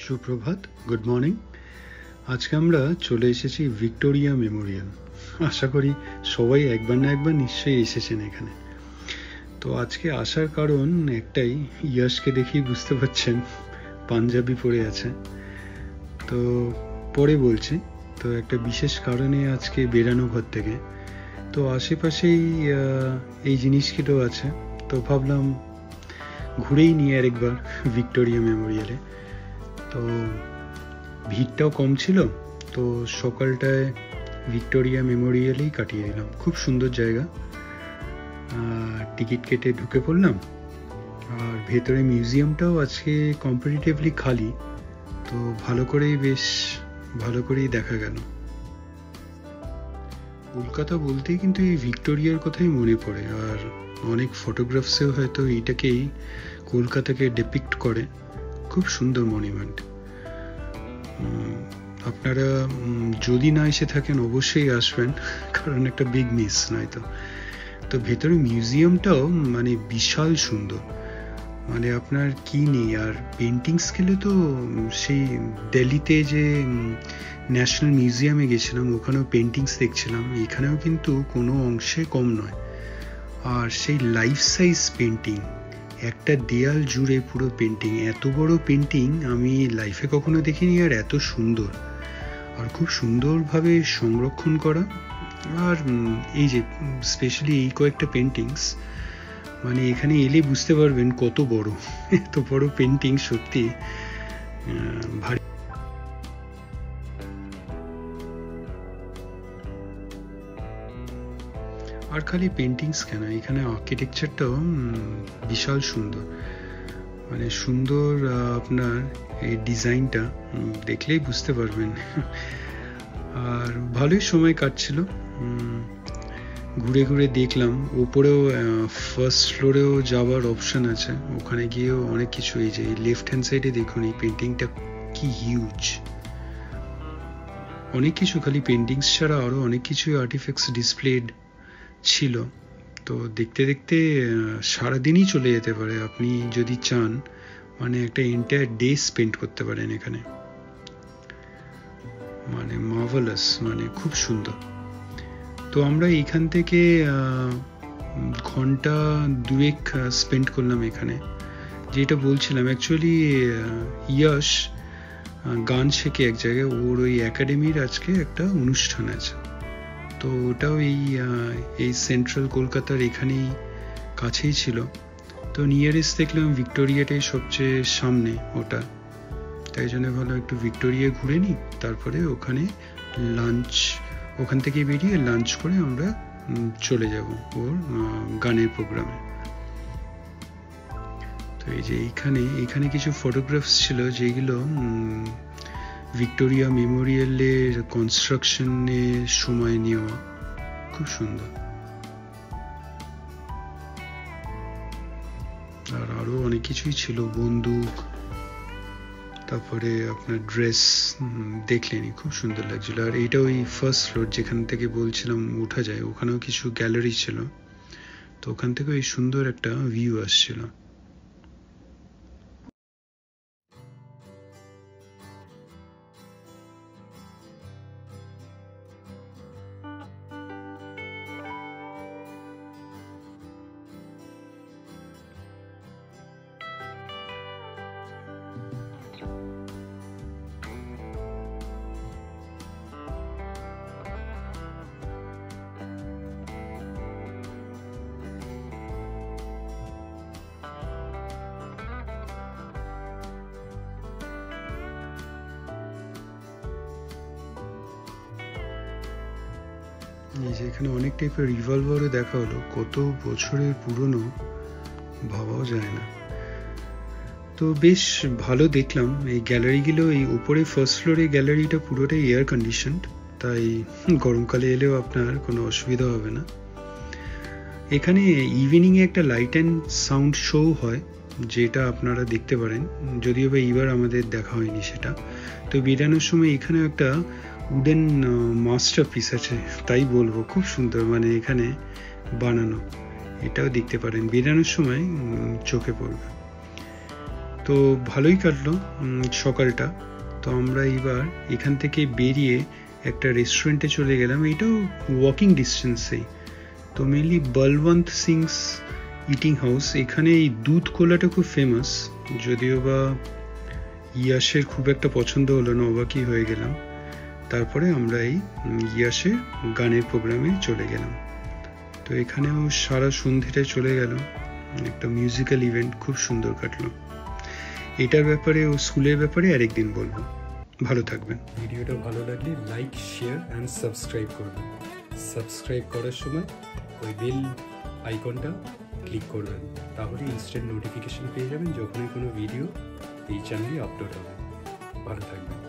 সুপ্রভাত, good morning. আজকে আমরা চলে এসেছি ভিক্টোরিয়া মেমোরিয়াল। আশা করি সবাই একবার না একবার নিশ্চয়ই এসেছেন এখানে। তো আজকে আসার কারণ একটাই, ইয়াশকে দেখেই বুঝতে পারছেন পাঞ্জাবি পরে আছে। তো পরে বলছি, তো একটা বিশেষ কারণে আজকে বেরানো ঘর থেকে। তো আশেপাশেই এই জিনিসগুলো আছে, তো ভাবলাম ঘুরেই নিয়ে আরেকবার ভিক্টোরিয়া মেমোরিয়ালে। তো ভিড়টাও কম ছিল, তো সকালটায় ভিক্টোরিয়া মেমোরিয়ালেই কাটিয়ে দিলাম। খুব সুন্দর জায়গা। টিকিট কেটে ঢুকে পড়লাম, আর ভেতরে মিউজিয়ামটাও আজকে কম্পারেটিভলি খালি, তো বেশ ভালো করেই দেখা গেল। কলকাতা বলতেই কিন্তু এই ভিক্টোরিয়ার কথাই মনে পড়ে, আর অনেক ফটোগ্রাফসেও হয়তো এইটাকেই কলকাতাকে ডিপিক্ট করে। খুব সুন্দর মনুমেন্ট। আপনারা যদি না এসে থাকেন অবশ্যই আসবেন, কারণ একটা বিগ মিস নয়তো। তো ভেতরে মিউজিয়ামটাও মানে বিশাল সুন্দর, মানে আপনার কি নেই। আর পেন্টিংস গেলে তো সেই দিল্লিতে যে ন্যাশনাল মিউজিয়ামে গেছিলাম, ওখানেও পেন্টিংস দেখছিলাম, এখানেও কিন্তু কোনো অংশে কম নয়। আর সেই লাইফ সাইজ পেন্টিং, একটা দেয়াল জুড়ে পুরো পেন্টিং। এত বড় পেন্টিং আমি লাইফে কখনো দেখিনি, আর এত সুন্দর, আর খুব সুন্দরভাবে সংরক্ষণ করা। আর এই যে স্পেশালি এই কয়েকটা পেন্টিংস, মানে এখানে এলে বুঝতে পারবেন কত বড়। এত বড় পেন্টিং সত্যি ভারী। আর খালি পেন্টিংস কেন, এখানে আর্কিটেকচারটাও বিশাল সুন্দর, মানে সুন্দর। আপনার এই ডিজাইনটা দেখলেই বুঝতে পারবেন। আর ভালোই সময় কাটছিল, ঘুরে ঘুরে দেখলাম। ওপরেও ফার্স্ট ফ্লোরেও যাওয়ার অপশন আছে, ওখানে গিয়েও অনেক কিছু। এই যে লেফট হ্যান্ড সাইডে দেখুন, এই পেন্টিংটা কি হিউজ। অনেক কিছু, খালি পেন্টিংস ছাড়া আরো অনেক কিছুই আর্টিফ্যাক্টস ডিসপ্লেড ছিল। তো দেখতে দেখতে সারাদিনই চলে যেতে পারে আপনি যদি চান, মানে একটা এন্টায়ার ডে স্পেন্ড করতে পারেন এখানে। মানে মার্ভেলাস, মানে খুব সুন্দর। তো আমরা এখান থেকে ঘন্টা দুয়েক স্পেন্ড করলাম এখানে। যেটা বলছিলাম, অ্যাকচুয়ালি ইয়াশ গান শেখে এক জায়গায়, ওর ওই একাডেমির আজকে একটা অনুষ্ঠান আছে। তো ওটাও এই সেন্ট্রাল কলকাতার এখানেই কাছেই ছিল। তো নিয়ারেস্ট দেখলাম ভিক্টোরিয়াটাই সবচেয়ে সামনে ওটা, তাই জন্য ভালো একটু ভিক্টোরিয়া ঘুরে নিই, তারপরে ওখানে লাঞ্চ, ওখান থেকে বেরিয়ে লাঞ্চ করে আমরা চলে যাব ওর গানের প্রোগ্রামে। তো এই যে এখানে কিছু ফটোগ্রাফস ছিল, যেগুলো ভিক্টোরিয়া মেমোরিয়ালের কনস্ট্রাকশনের সময় নেওয়া। খুব সুন্দর। আর আরো অনেক কিছুই ছিল, বন্দুক, তারপরে আপনার ড্রেস দেখলেনি, খুব সুন্দর লাগছিল। আর এইটা ওই ফার্স্ট ফ্লোর যেখান থেকে বলছিলাম উঠা যায়, ওখানেও কিছু গ্যালারি ছিল, তো ওখান থেকে ওই সুন্দর একটা ভিউ আসছিল। এই যে এখানে অনেক টাইপের রিভলভারও দেখা হলো, কত বছরের পুরনো ভাবাও যায় না। তো বেশ ভালো দেখলাম এই গ্যালারিগুলো। এই উপরে ফার্স্ট ফ্লোরে গ্যালারিটা পুরোটাই এয়ার কন্ডিশনড, তাই গরমকালে এলেও আপনার কোনো অসুবিধা হবে না। এখানে ইভিনিংয়ে একটা লাইট অ্যান্ড সাউন্ড শো হয়, যেটা আপনারা দেখতে পারেন, যদিও বা এইবার আমাদের দেখা হয়নি সেটা। তো বেরানোর সময় এখানে একটা উডেন মাস্টারপিস আছে, তাই বলবো খুব সুন্দর, মানে এখানে বানানো। এটাও দেখতে পারেন, বেরানোর সময় চোখে পড়বে। তো ভালোই কাটলো সকালটা। তো আমরা এবার এখান থেকে বেরিয়ে একটা রেস্টুরেন্টে চলে গেলাম, এইটাও ওয়াকিং ডিস্টেন্সেই। তো mainly Balwant sings eating house, এখানে এই দুধ কোলাটা খুব ফেমাস, যদিও বা ইয়াসের খুব একটা পছন্দ হলো না, অবাকই হয়ে গেলাম। তারপরে আমরা এই ইয়াসের গানের প্রোগ্রামে চলে গেলাম। তো এখানেও সারা সন্ধ্যেটা চলে গেল, একটা মিউজিক্যাল ইভেন্ট, খুব সুন্দর কাটলো। এটার ব্যাপারে ও স্কুলের ব্যাপারে আরেকদিন বলবো। ভালো থাকবেন। ভিডিওটা ভালো লাগলে লাইক, শেয়ার অ্যান্ড সাবস্ক্রাইব করবেন। সাবস্ক্রাইব করার সময় ওই বেল আইকনটা ক্লিক করবেন, তাহলে ইনস্ট্যান্ট নোটিফিকেশন পেয়ে যাবেন যখনই কোনো ভিডিও এই চ্যানেলে আপলোড হবে। ভালো থাকবেন।